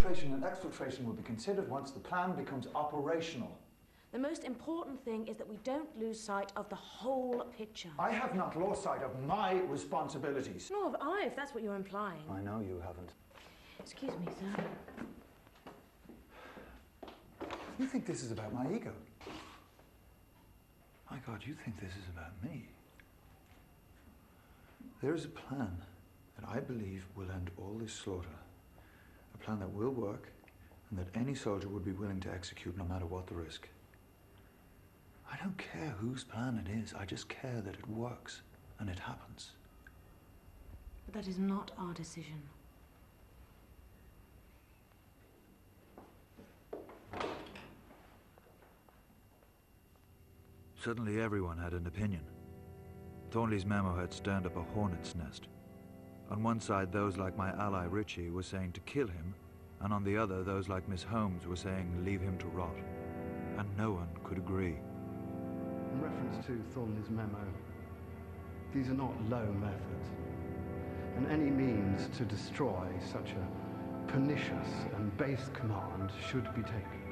Infiltration and exfiltration will be considered once the plan becomes operational. The most important thing is that we don't lose sight of the whole picture. I have not lost sight of my responsibilities. Nor have I, if that's what you're implying. I know you haven't. Excuse me, sir. You think this is about my ego? My God, you think this is about me? There is a plan that I believe will end all this slaughter. A plan that will work and that any soldier would be willing to execute no matter what the risk. I don't care whose plan it is. I just care that it works and it happens. But that is not our decision. Suddenly everyone had an opinion. Thornley's memo had stirred up a hornet's nest. On one side, those like my ally Ritchie were saying to kill him, and on the other, those like Miss Holmes were saying leave him to rot. And no one could agree. In reference to Thornley's memo, these are not low methods, and any means to destroy such a pernicious and base command should be taken.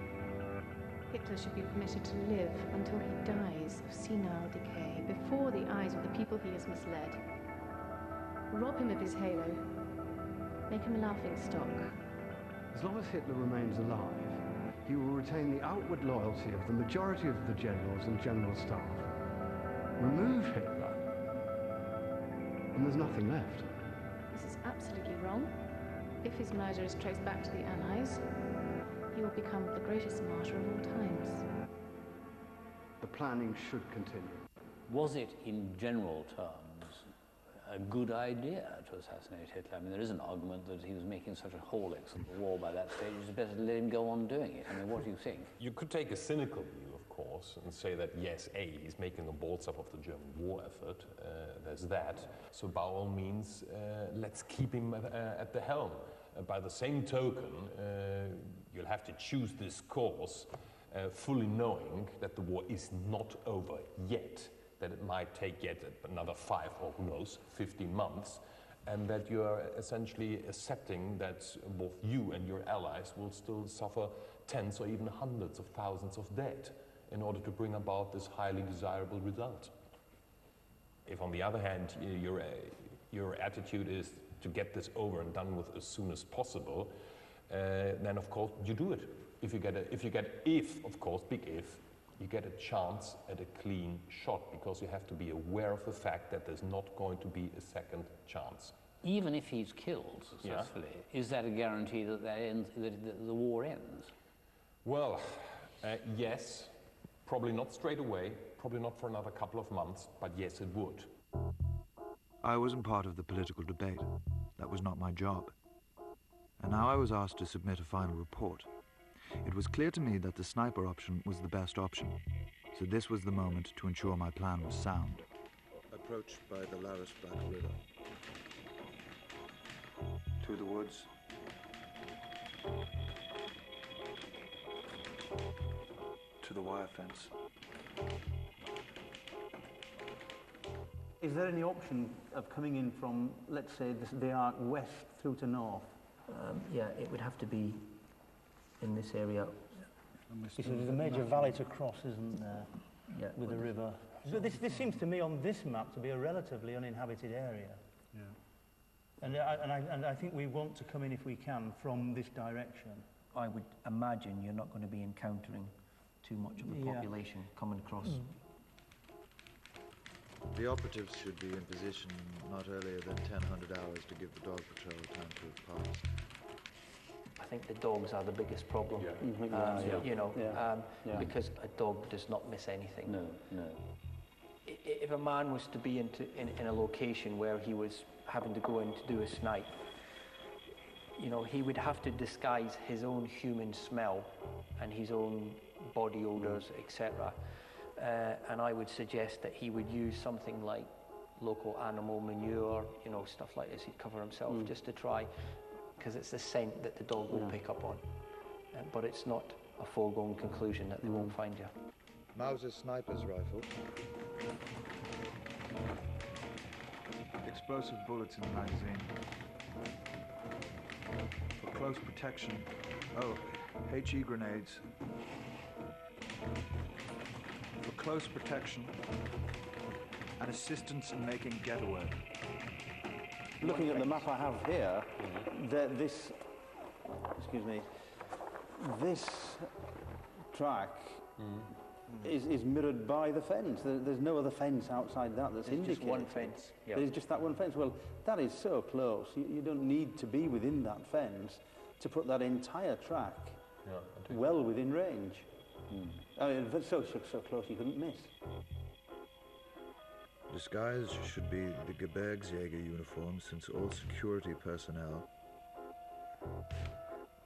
Hitler should be permitted to live until he dies of senile decay before the eyes of the people he has misled. Rob him of his halo. Make him a laughingstock. As long as Hitler remains alive, he will retain the outward loyalty of the majority of the generals and general staff. Remove Hitler, and there's nothing left. This is absolutely wrong. If his murder is traced back to the Allies, he will become the greatest martyr of all times. The planning should continue. Was it, in general terms, a good idea to assassinate Hitler? I mean, there is an argument that he was making such a horlicks of the war by that stage, it's better to let him go on doing it. I mean, what do you think? You could take a cynical view, of course, and say that, yes, A, he's making a balls up of the German war effort, there's that, so by all means, let's keep him at the helm. By the same token, you'll have to choose this course fully knowing that the war is not over yet, that it might take yet another 5 or who knows, 15 months, and that you are essentially accepting that both you and your allies will still suffer tens or even hundreds of thousands of dead in order to bring about this highly desirable result. If on the other hand, your attitude is to get this over and done with as soon as possible, then of course you do it. If, of course, big if, you get a chance at a clean shot, because you have to be aware of the fact that there's not going to be a second chance. Even if he's killed successfully, is that a guarantee that the war ends? Well, yes, probably not straight away, probably not for another couple of months, but yes, it would. I wasn't part of the political debate. That was not my job. And now I was asked to submit a final report. It was clear to me that the sniper option was the best option, so this was the moment to ensure my plan was sound. Approach by the Laris Black River. To the woods. To the wire fence. Is there any option of coming in from, let's say, the arc west through to north? Yeah, it would have to be in this area. So there's a major valley to cross, isn't there? Yeah, with the river. So this seems to me on this map to be a relatively uninhabited area. Yeah. And I think we want to come in, if we can, from this direction. I would imagine you're not going to be encountering too much of the population coming across. The operatives should be in position not earlier than 1000 hours to give the dog patrol time to have passed. I think the dogs are the biggest problem, you know, because a dog does not miss anything. No, no. If a man was to be in a location where he was having to go in to do a snipe, you know, he would have to disguise his own human smell and his own body odors, etc. And I would suggest that he would use something like local animal manure, you know, stuff like this. He'd cover himself just to try, because it's the scent that the dog will pick up on. But it's not a foregone conclusion that they won't find you. Mauser's sniper's rifle. Explosive bullets in the magazine. For close protection. Oh, HE grenades. For close protection and assistance in making getaway. Looking at the map I have here, this track is mirrored by the fence. There's no other fence outside that that's indicated. Just one fence. Yeah. There's just that one fence. Well, that is so close. You don't need to be within that fence to put that entire track well within range. I mean, so close you couldn't miss. Disguise should be the Gebirgsjäger uniform, since all security personnel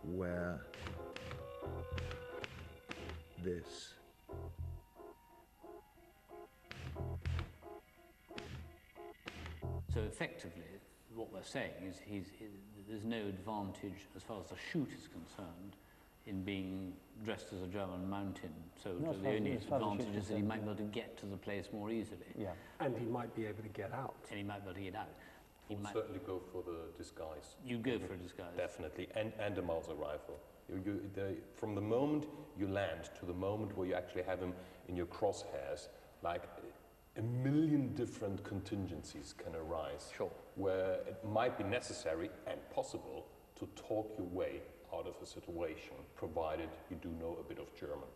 wear this. So effectively, what we're saying is there's no advantage as far as the shoot is concerned in being dressed as a German mountain soldier. No, the only as far as the advantage shoot is that he might be able to get to the place more easily. Yeah. And he might be able to get out. And he might be able to get out. He We'll might certainly go for the disguise. You go for a disguise. Definitely, and a Mauser rifle. From the moment you land to the moment where you actually have him in your crosshairs, like a million different contingencies can arise. Sure. Where it might be necessary and possible to talk your way out of a situation, provided you do know a bit of German.